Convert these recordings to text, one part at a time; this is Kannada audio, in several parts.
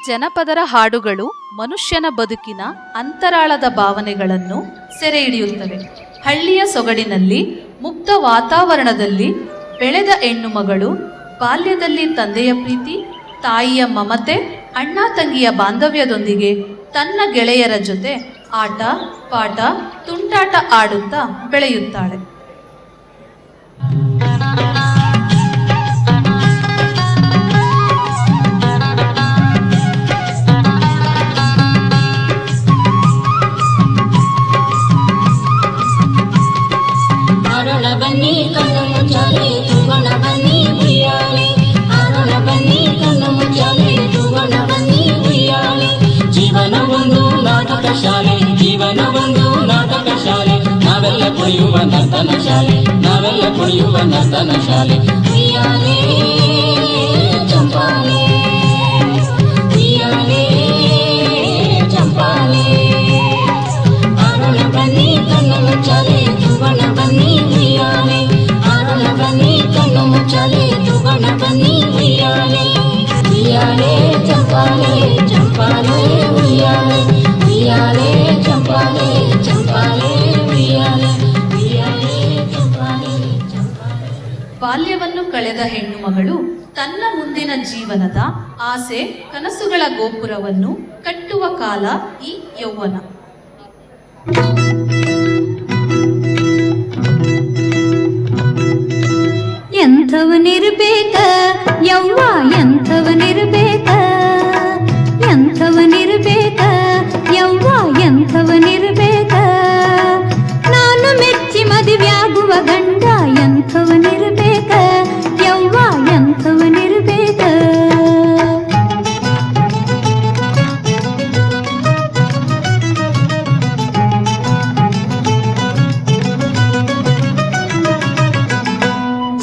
ಜನಪದರ ಹಾಡುಗಳು ಮನುಷ್ಯನ ಬದುಕಿನ ಅಂತರಾಳದ ಭಾವನೆಗಳನ್ನು ಸೆರೆ ಹಿಡಿಯುತ್ತವೆ. ಹಳ್ಳಿಯ ಸೊಗಡಿನಲ್ಲಿ ಮುಕ್ತ ವಾತಾವರಣದಲ್ಲಿ ಬೆಳೆದ ಹೆಣ್ಣು ಮಗಳು ಬಾಲ್ಯದಲ್ಲಿ ತಂದೆಯ ಪ್ರೀತಿ, ತಾಯಿಯ ಮಮತೆ, ಅಣ್ಣ ತಂಗಿಯ ಬಾಂಧವ್ಯದೊಂದಿಗೆ ತನ್ನ ಗೆಳೆಯರ ಜೊತೆ ಆಟ ಪಾಠ ತುಂಟಾಟ ಆಡುತ್ತಾ ಬೆಳೆಯುತ್ತಾಳೆ. ಬನ್ನಿ ಕಣ್ಣು ಮುಚ್ಚಾಲೆ ತೂಗೋಣ ಬನ್ನಿ ಉಯ್ಯಾಲೆ, ಆರೋಣ ಬನ್ನಿ ಕಣ್ಣು ಮುಚ್ಚಾಲೆ ತೂಗೋಣ ಬನ್ನಿ ಉಯ್ಯಾಲೆ. ಜೀವನ ಒಂದು ನಾಟಕ ಶಾಲೆ, ಜೀವನ ಒಂದು ನಾಟಕ ಶಾಲೆ, ನಾವೆಲ್ಲ ಕುಣಿಯುವ ನರ್ತನ ಶಾಲೆ, ನಾವೆಲ್ಲ ಕುಣಿಯುವ ನರ್ತನ ಶಾಲೆ. ಉಯ್ಯಾಲೆ ಚಂಪಾಲೆ, ಉಯ್ಯಾಲೆ ಚಂಪಾಲೆ, ಆರೋಣ ಬನ್ನಿ ಕಣ್ಣು ಮುಚ್ಚಾಲೆ ತೂಗೋಣ ಬನ್ನಿ ಉಯ್ಯಾಲೆ, ಆರೋಣ ಬನ್ನಿ ಕಣ್ಣು ಮುಚ್ಚಾಲೆ ತೂಗೋಣ ಬನ್ನಿ ಉಯ್ಯಾಲೆ. ಉಯ್ಯಾಲೆ ಚಂಪಾಲೆ ಚಂಪಾಲೆ ಉಯ್ಯಾಲೆ, ಉಯ್ಯಾಲೆ ಚಂಪಾಲೆ ಚಂಪಾಲೆ ಉಯ್ಯಾಲೆ, ಉಯ್ಯಾಲೆ ಚಂಪಾಲೆ ಚಂಪಾಲೆ. ಬಾಲ್ಯವನ್ನು ಕಳೆದ ಹೆಣ್ಣು ಮಗಳು ತನ್ನ ಮುಂದಿನ ಜೀವನದ ಆಸೆ ಕನಸುಗಳ ಗೋಪುರವನ್ನು ಕಟ್ಟುವ ಕಾಲ ಈ ಯೌವನ. ಎಂಥವನಿರ್ಬೇಕ ಯವ್ವ, ಎಂಥವನಿರ್ಬೇಕ, ಎಂಥವನಿರ್ಬೇಕ ಯವ್ವ, ಎಂಥವನಿರ್ಬೇಕ, ನಾನು ಮೆಚ್ಚಿ ಮದುವೆಯಾಗುವ ಗಂಡ ಎಂಥವನಿರ್ಬೇಕ ಯವ್ವ, ಎಂಥವನಿರ್ಬೇಕ.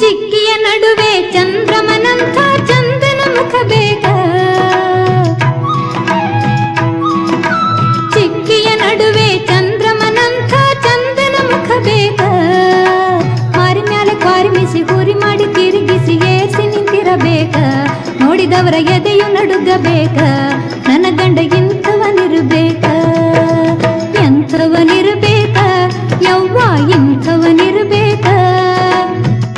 ಚಿಕ್ಕಿಯ ನಡುವೆ ಚಂದ್ರಮನಂಥ ಚಂದನ ಮುಖ ಬೇಕ, ಚಿಕ್ಕಿಯ ನಡುವೆ ಚಂದ್ರಮನಂಥ ಚಂದನ ಮುಖ ಬೇಕ, ಮಾರಿ ಮ್ಯಾಲೆ ಕ್ವಾರಿಮಿಸಿ ಗುರಿ ಮಾಡಿ ತಿರುಗಿಸಿ ಏರ್ಸಿ ನಿಂತಿರಬೇಕ, ನೋಡಿದವರ ಎದೆಯು ನಡುಗಬೇಕ, ನನ್ನ ಗಂಡ ಇಂಥವನಿರ್ಬೇಕ, ಎಂಥವನಿರ್ಬೇಕ ಯವ್ವ, ಇಂಥವನಿರ್ಬೇಕ,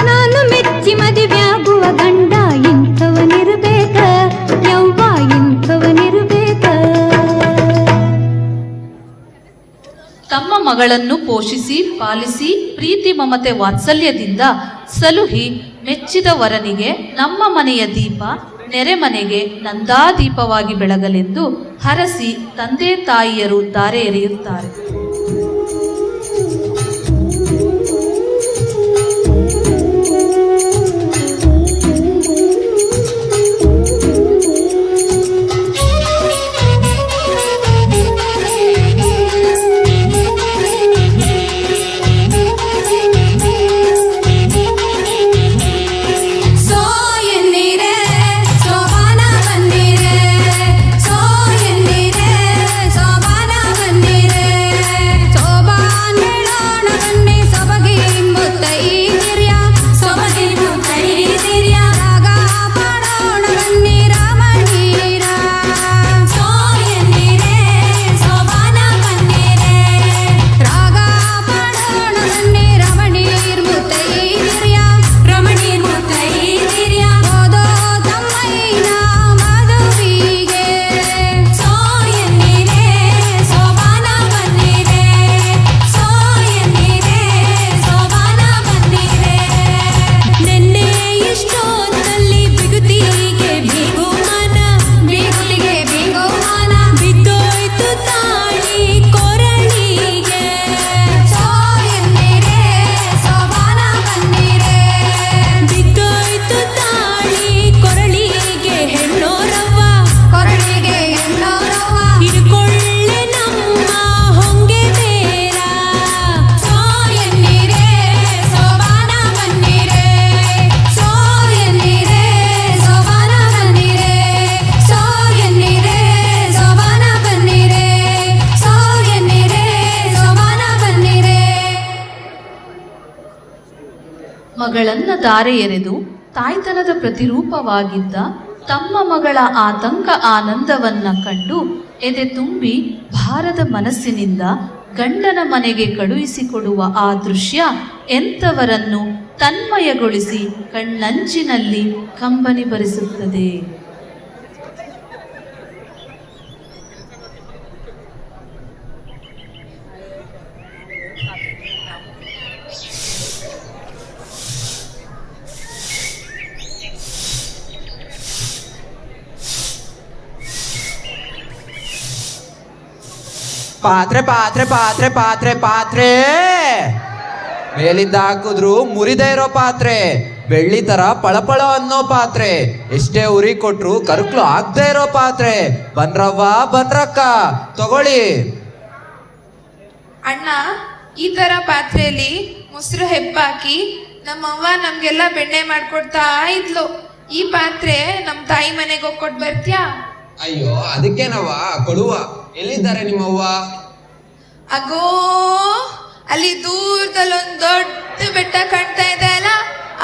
ನಾನು ಮೆಚ್ಚಿ ಮದುವೆಯಾಗುವ ಗಂಡ ಇಂಥವನಿರ್ಬೇಕ ಯವ್ವ, ಇಂಥವನಿರ್ಬೇಕ. ತಮ್ಮ ಮಗಳನ್ನು ಪೋಷಿಸಿ ಪಾಲಿಸಿ ಪ್ರೀತಿ ಮಮತೆ ವಾತ್ಸಲ್ಯದಿಂದ ಸಲುಹಿ ಮೆಚ್ಚಿದ ವರನಿಗೆ ನಮ್ಮ ಮನೆಯ ದೀಪ ನೆರೆಮನೆಗೆ ನಂದಾದೀಪವಾಗಿ ಬೆಳಗಲೆಂದು ಹರಸಿ ತಂದೆ ತಾಯಿಯರು ಧಾರೆ ಎರೆಯುತ್ತಾರೆ. ಮಗಳನ್ನ ಧಾರೆ ಎರೆದು ತಾಯ್ತನದ ಪ್ರತಿರೂಪವಾಗಿದ್ದ ತಮ್ಮ ಮಗಳ ಆತಂಕ ಆನಂದವನ್ನ ಕಂಡು ಎದೆ ತುಂಬಿ ಭಾರದ ಮನಸ್ಸಿನಿಂದ ಗಂಡನ ಮನೆಗೆ ಕಳುಹಿಸಿಕೊಡುವ ಆ ದೃಶ್ಯ ಎಂಥವರನ್ನು ತನ್ಮಯಗೊಳಿಸಿ ಕಣ್ಣಂಚಿನಲ್ಲಿ ಕಂಬನಿ ಬರಿಸುತ್ತದೆ. ಪಾತ್ರೆ ಪಾತ್ರೆ ಪಾತ್ರೆ ಪಾತ್ರೆ ಪಾತ್ರೆ ಮೇಲಿಂದ ಹಾಕಿದ್ರು ಮುರಿದೇ ಇರೋ ಪಾತ್ರೆ, ಬೆಳ್ಳಿ ತರ ಪಳಪಳ ಅನ್ನೋ ಪಾತ್ರೆ, ಎಷ್ಟೇ ಉರಿ ಕೊಟ್ರು ಕರ್ಕ್ಲು ಆಗದೆ ಇರೋ ಪಾತ್ರೆ. ಬನ್ರವ್ವ ಬನ್ರಕ್ಕ ತಗೊಳ್ಳಿ. ಅಣ್ಣ, ಈ ತರ ಪಾತ್ರೆಯಲ್ಲಿ ಮೊಸರು ಹೆಪ್ಪಾಕಿ ನಮ್ಮವ್ವ ನಮ್ಗೆಲ್ಲ ಬೆಣ್ಣೆ ಮಾಡ್ಕೊಡ್ತಾ ಇದ್ಲು. ಈ ಪಾತ್ರೆ ನಮ್ ತಾಯಿ ಮನೆಗೆ ಹೋಗ್ಕೊಟ್ ಬರ್ತ್ಯಾ? ಅಯ್ಯೋ ಅದಕ್ಕೇನವ್ವ ಕೊಡುವ. ಎಲ್ಲಿದ್ದಾರೆ ನಿಮ್ಮವ್ವ? ಅಗೋ, ಅಲ್ಲಿ ದೂರದಲ್ಲಿ ಒಂದ್ ದೊಡ್ಡ ಬೆಟ್ಟ ಕಾಣ್ತಾ ಇದೆ ಅಲ್ಲ,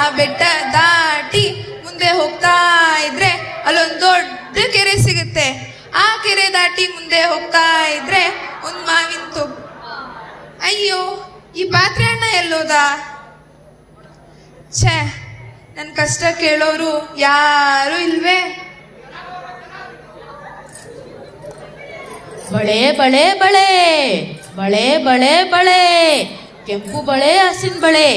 ಆ ಬೆಟ್ಟ ದಾಟಿ ಮುಂದೆ ಹೋಗ್ತಾ ಇದ್ರೆ ಅಲ್ಲೊಂದ್ ದೊಡ್ಡ ಕೆರೆ ಸಿಗುತ್ತೆ. ಆ ಕೆರೆ ದಾಟಿ ಮುಂದೆ ಹೋಗ್ತಾ ಇದ್ರೆ ಒಂದ್ ಮಾವಿನ ತೋಪು. ಅಯ್ಯೋ, ಈ ಪಾತ್ರೆ ಅಣ್ಣ ಎಲ್ಲೋದ? ಛೇ, ನನ್ ಕಷ್ಟ ಕೇಳೋರು ಯಾರು ಇಲ್ವೇ? ಬಳೆ ಬಳೆ ಬಳೆ ಬಳೆ ಬಳೆ ಬಳೆ, ಕೆಂಪು ಬಳೆ ಹಸಿನ ಬಳೆ,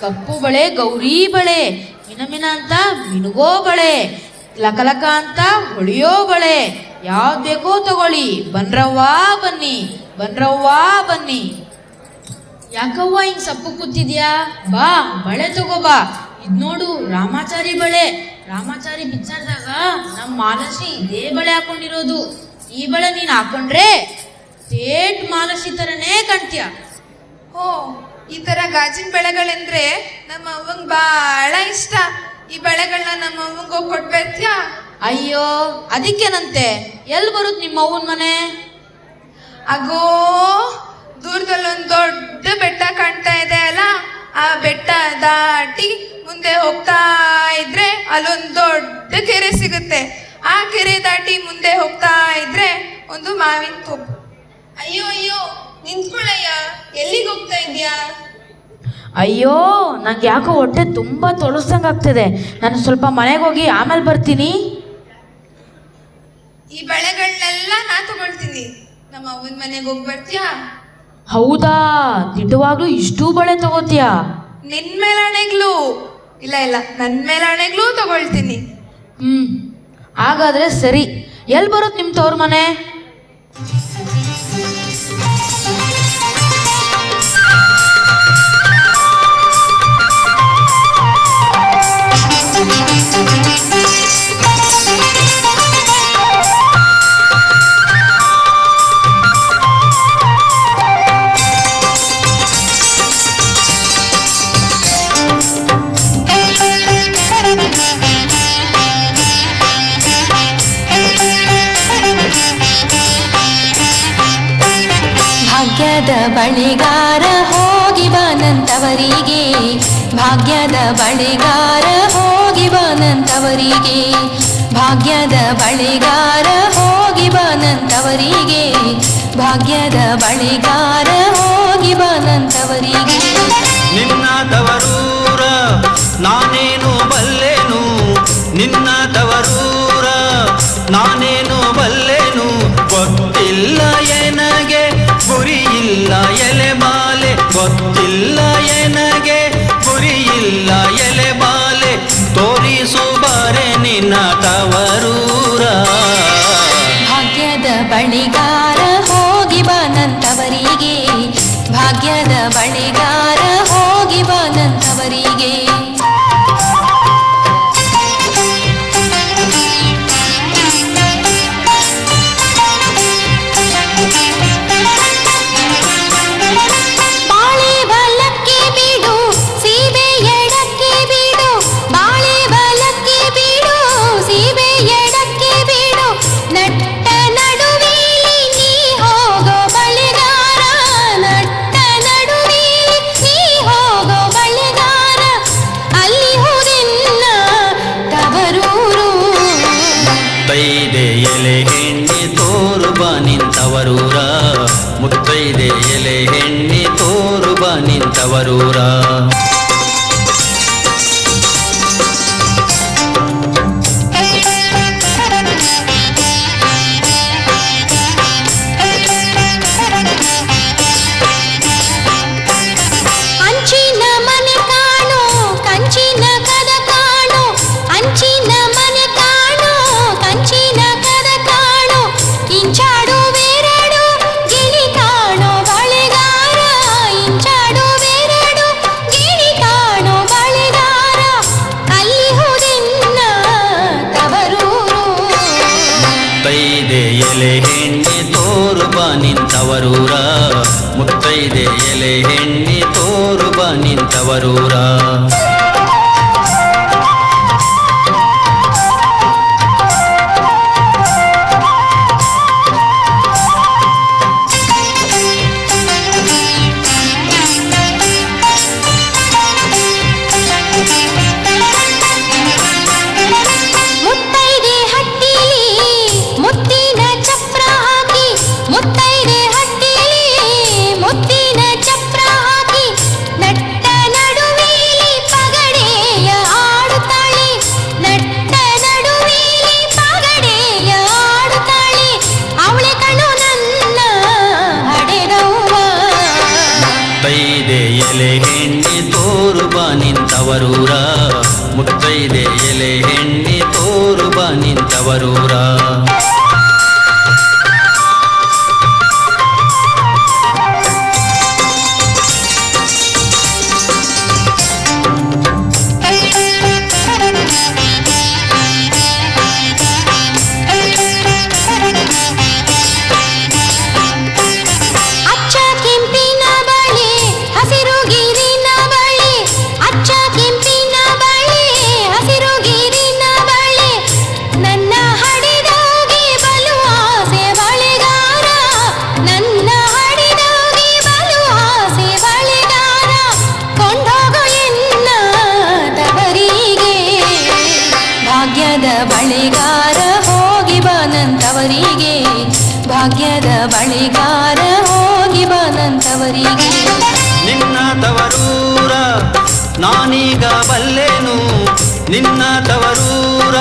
ಕಪ್ಪು ಬಳೆ ಗೌರಿ ಬಳೆ, ಮಿನಮಿನ ಅಂತ ಮಿನುಗೋ ಬಳೆ, ಲಕಲಕ ಅಂತ ಹೊಳಿಯೋ ಬಳೆ, ಯಾವ್ದು ಬೇಕೋ ತಗೊಳ್ಳಿ. ಬನ್ರವ್ವ ಬನ್ನಿ, ಬನ್ರವ್ವ ಬನ್ನಿ. ಯಾಕವ್ವ ಹಿಂಗ್ ಸಪ್ಪು ಕೂತಿದ್ಯಾ? ಬಾ ಬಳೆ ತಗೋ ಬಾ. ಇದ್ ನೋಡು ರಾಮಾಚಾರಿ ಬಳೆ. ರಾಮಾಚಾರಿ ಬಿಚ್ಚಾಡ್ದಾಗ ನಮ್ಮ ಮಾನಸಿ ಇದೇ ಬಳೆ ಹಾಕೊಂಡಿರೋದು. ಈ ಬಳೆ ನೀನ್ ಹಾಕೊಂಡ್ರೆ ಸೇಟ್ ಮಾನಸಿ ತರನೇ ಕಾಣ್ತೀಯ. ಓ, ಈ ತರ ಗಾಜಿನ ಬಳೆಗಳೆಂದ್ರೆ ನಮ್ಮ ಅವ್ವಂಗ್ ಬಾಳ ಇಷ್ಟ. ಈ ಬಳೆಗಳನ್ನ ನಮ್ಮ ಅವ್ವಂಗ್ ಹೋಗಿ ಕೊಟ್ಬರ್ತ್ಯಾ? ಅಯ್ಯೋ ಅದಕ್ಕೇನಂತೆ, ಎಲ್ಲಿ ಬರುತ್ ನಿಮ್ಮ ಅವ್ವನ್ ಮನೆ? ಅಗೋ, ದೂರದಲ್ಲಿ ಒಂದ್ ದೊಡ್ಡ ಬೆಟ್ಟ ಕಾಣ್ತಾ ಇದೆ ಅಲ್ಲ, ಆ ಬೆಟ್ಟ ದಾಟಿ ಮುಂದೆ ಹೋಗ್ತಾ ಇದ್ರೆ ಅಲ್ಲೊಂದ್ ದೊಡ್ಡ ಕೆರೆ ಸಿಗುತ್ತೆ. ಆ ಕೆರೆ ದಾಟಿ ಮುಂದೆ ಹೋಗ್ತಾ ಇದ್ರೆ ಒಂದು ಮಾವಿನ ತೋಪು. ಅಯ್ಯೋ ಅಯ್ಯೋ, ನಿಂತ್ಕೊಳ್ಳಯ್ಯ, ಎಲ್ಲಿಗೆ ಹೋಗ್ತಾ ಇದ್ಯಾ? ಅಯ್ಯೋ ನಂಗೆ ಯಾಕೋ ಹೊಟ್ಟೆ ತುಂಬಾ ತೊಳಸ್ದಂಗ್ ಆಗ್ತಿದೆ. ನಾನು ಸ್ವಲ್ಪ ಮನೆಗೆ ಹೋಗಿ ಆಮೇಲೆ ಬರ್ತೀನಿ. ಈ ಬಳೆಗಳನ್ನೆಲ್ಲ ನಾ ತಗೊಳ್ತೀನಿ. ನಮ್ಮ ಅವ್ವನ ಮನೆಗೆ ಹೋಗಿ ಬರ್ತೀಯಾ? ಹೌದಾ, ದಿಟ್ಟವಾಗ್ಲೂ ಇಷ್ಟು ಬಳೆ ತಗೋತೀಯಾ? ನಿನ್ ಮೇಲಾಣೆಗ್ಲು ಇಲ್ಲ ಇಲ್ಲ, ನನ್ ಮೇಲಾಣೆಗ್ಲು ತಗೊಳ್ತೀನಿ. ಹಾಗಾದ್ರೆ ಸರಿ. ಎಲ್ಲಿ ಬರುತ್ತೆ ನಿಮ್ಮ ತವ್ರ ಮನೆ? ಭಾಗ್ಯದ ಬಳಿಗಾರ ಹೋಗಿ ಬಾನಂತವರಿಗೆ, ಭಾಗ್ಯದ ಬಳಿಗಾರ ಹೋಗಿ ಬಾನಂತವರಿಗೆ, ಭಾಗ್ಯದ ಬಳಿಗಾರ ಹೋಗಿ ಬಾನಂತವರಿಗೆ, ಭಾಗ್ಯದ ಬಳಿಗಾರ ಹೋಗಿ ಬಾನಂತವರಿಗೆ. ನಿನ್ನ ತವರೂರ ನಾನೇನು ಬಲ್ಲೆನು, ನಿನ್ನ ತವರೂರ ನಾನೇನು ಬಲ್ಲೆನು, ಗೊತ್ತಿಲ್ಲ ಎನಗೆ ಗುರಿಯಿಲ್ಲ ಎಲೆ ಮಾಲೆ, ಗೊತ್ತಿಲ್ಲ ಎನಗೆ ಗುರಿಯಿಲ್ಲ ಎಲೆ ಮಾಲೆ, ತೋರಿಸು ಬಾರೆ ನಿನ್ನ ತವರೂರ. ಭಾಗ್ಯದ ಬಳಿಗಾರ ಹೋಗಿ ಬಾನಂತವರಿಗೆ, ಭಾಗ್ಯದ ಬಳಿಗಾರ ಹೋಗಿ ಬಾನಂತವರಿಗೆ. ಬಾಳೆ ಬಲಕ್ಕೆ ಬಿಡು, ಸೀಬೆ ಎಡಕ್ಕೆ ತವರೂರ. ಅಂಚಿನ ಮನೆ ಕಾಣು ಕಂಚಿನ ಕದ ಕಾಣು ಅಂಚಿನ ಮನೆ ಕಾಣು ಕಂಚಿನ ಕದ ಕಾಣು ಇಂಚಾಡುವೆರಡು ಗಿಳಿ ಕಾಣೋ ಬಳೆಗಾರ ಇಂಚಾಡುವೆರಡು ಗಿಳಿ ಕಾಣೋ ಬಳೆಗಾರ ಅಲ್ಲಿ ಹುದೆನ್ನ ತವರೂರು ಮುತ್ತೈದೆ ಎಲೆ ಹೆಣ್ಣೆ ತೋರುಬ ನಿಂತವರೂರ. ಮುತ್ತೈದೆ ಎಲೆ ಹೆಣ್ಣೆ ತೋರುಬ ನಿಂತವರೂರ. ಮುತ್ತೈದೆ ಹಟ್ಟಿಲಿ ಮುತ್ತಿನ ಚಪ್ರ ಹಾಕಿ ಮುತ್ತೈದೆ ಹಟ್ಟಿಲಿ ಮುತ್ತಿನ ಚಪ್ರ ಹಾಕಿ ನಟ್ಟ ನಡುವಿಲಿ ಪಗಡೆಯ ಆಡುತ್ತಾಳೆ ನಟ್ಟ ನಡುವಿಲಿ ಪಗಡೆಯ ಆಡುತ್ತಾಳೆ ಅವಳೆ ಕಣ್ಣು ನನ್ನ ಹಡೆದವ್ವ ಮುತ್ತೈದೆ ಎಲೆ ಹೆಣ್ಣೆ ತೋರುಬ ನಿಂತವರೂರ. ಮುತ್ತೈದೆ ಎಲೆ ಹೆಣ್ಣೆ ತೋರುಬ ನಿಂತವರೂರ. ಅಚ್ಚ ಕೆಂಪಿನ ಬಳೆ ಹಸಿರು ಗಿರಿನ ಬಳೆ ಅಚ್ಚ ಕೆಂಪಿನ ಬಳೆ ಹಸಿರು ಗಿರಿನ ಬಳೆ ನನ್ನ ಹಡಿದೋಗಿ ಬಲು ಆಸೆ ಬಳೆಗಾರ ನನ್ನ ಹಡಿದೋಗಿ ಬಲು ಆಸೆ ಬಳೆಗಾರ ಕೊಂಡೋಗು ಎನ್ನ ತವರಿಗೆ ಭಾಗ್ಯದ ಬಳೆಗಾರ ಹೋಗಿ ಬನಂತವರಿಗೆ ಭಾಗ್ಯದ ಬಳೆಗಾರ ಹೋಗಿ ಬನಂತವರಿಗೆ ನಿನ್ನ ತವರೂರ ನಾನೀಗ ಬಲ್ಲೆನು. ನಿನ್ನ ತವರೂರ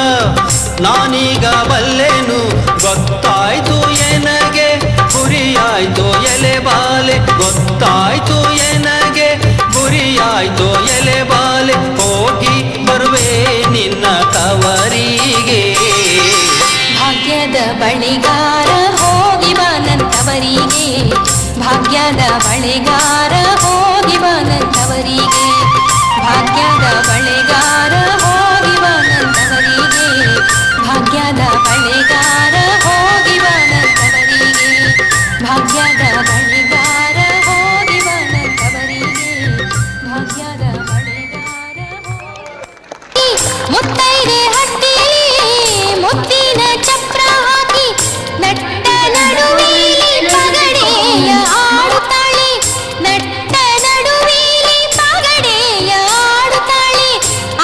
ನಾನೀಗ ಬಲ್ಲೆನು. ಗೊತ್ತಾಯ್ತು ಎನಗೆ ಗುರಿಯಾಯ್ತು ಎಲೆ ಬಾಲೆ. ಗೊತ್ತಾಯ್ತು ಎನಗೆ ಗುರಿಯಾಯ್ತು ಎಲೆ ಬಾಲೆ. ಹೋಗಿ ಬರುವೆ ನಿನ್ನ ತವರಿಗೆ. ಭಾಗ್ಯದ ಬಳೆಗಾರ ಹೋಗಿ ಬನಂತವರಿಗೆ ಭಾಗ್ಯದ ಬಳೆಗಾರ ಹೋಗಿ ಬನಂತವರಿಗೆ ಭಾಗ್ಯದ ಬಳೆಗಾರ ಹೋಗಿ ಬನಂತವರಿಗೆ ಭಾಗ್ಯದ ಬಳೆಗಾರ ಹೋಗಿ ಬನಂತವರಿಗೆ ಭಾಗ್ಯದ ಬಳೆಗಾರ ಹೋಗಿ ಬನಂತವರಿಗೆ ಭಾಗ್ಯದ ಬಳೆಗಾರ ಮುತ್ತೈದೆ ಹಟ್ಟಿಲಿ ಮುತ್ತಿನ ಚಪ್ರ ಹಾಕಿ ನಟ್ಟ ನಡುವಿಲಿ ಪಗಡೆಯ ಆಡುತ್ತಾಳೆ ನಟ್ಟ ನಡುವಿಲಿ ಪಗಡೆಯ ಆಡುತ್ತಾಳೆ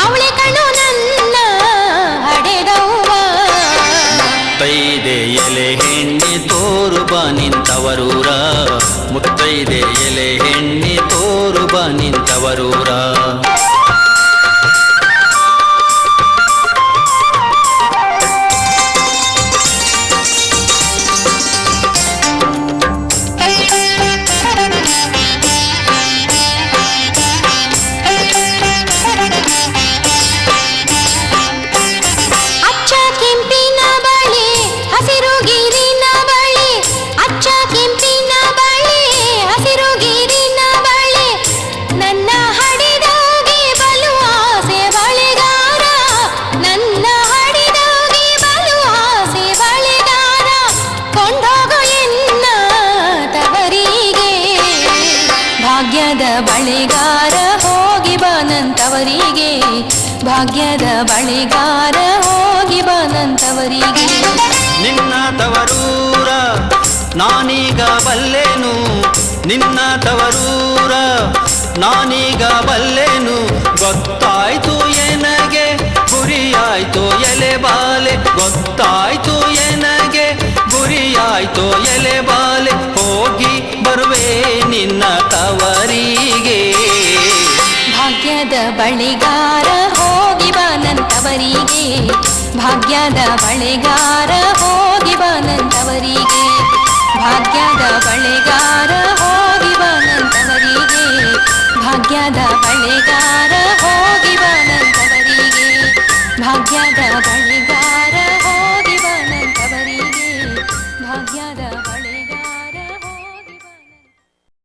ಅವಳೆ ಕಣ್ಣು ನನ್ನ ಹಡೆದವ್ವ ಮುತ್ತೈದೆ ಎಲೆ ಹೆಣ್ಣೆ ತೋರುಬ ನಿಂತವರೂರ. ಮುತ್ತೈದೆ ಎಲೆ ಹೆಣ್ಣೆ ತೋರುಬ ನಿಂತವರೂರ. ಅಚ್ಚ ಕೆಂಪಿನ ಬಳೆ ಹಸಿರು ಗಿರಿನ ಬಳೆ ಅಚ್ಚ ಕೆಂಪಿನ ಬಳೆ ಹಸಿರು ಗಿರಿನ ಬಳೆ ನನ್ನ ಹಡಿದೋಗಿ ಬಲು ಆಸೆ ಬಳೆಗಾರ ನನ್ನ ಹಡಿದೋಗಿ ಬಲು ಆಸೆ ಬಳೆಗಾರ ಕೊಂಡೋಗು ಎನ್ನ ತವರಿಗೆ ಭಾಗ್ಯದ ಬಳೆಗಾರ ಹೋಗಿ ಬನಂತವರಿಗೆ ಭಾಗ್ಯದ ಬಳೆಗಾರ ಹೋಗಿ ಬನಂತವರಿಗೆ ನಿನ್ನ ತವರೂರ ನಾನೀಗ ಬಲ್ಲೆನು. ನಿನ್ನ ತವರೂರ ನಾನೀಗ ಬಲ್ಲೆನು. ಗೊತ್ತಾಯ್ತು ಎನಗೆ ಗುರಿಯಾಯ್ತು ಎಲೆ ಬಾಲೆ. ಗೊತ್ತಾಯ್ತು ಎನಗೆ ಗುರಿಯಾಯ್ತು ಎಲೆ ಬಾಲೆ. ಹೋಗಿ ಬರುವೆ ನಿನ್ನ ತವರಿಗೆ. ಭಾಗ್ಯದ ಬಳೆಗಾರ ಹೋಗಿ ಬಾ ನನ್ ತವರಿಗೆ ಭಾಗ್ಯದ ಬಳೆಗಾರ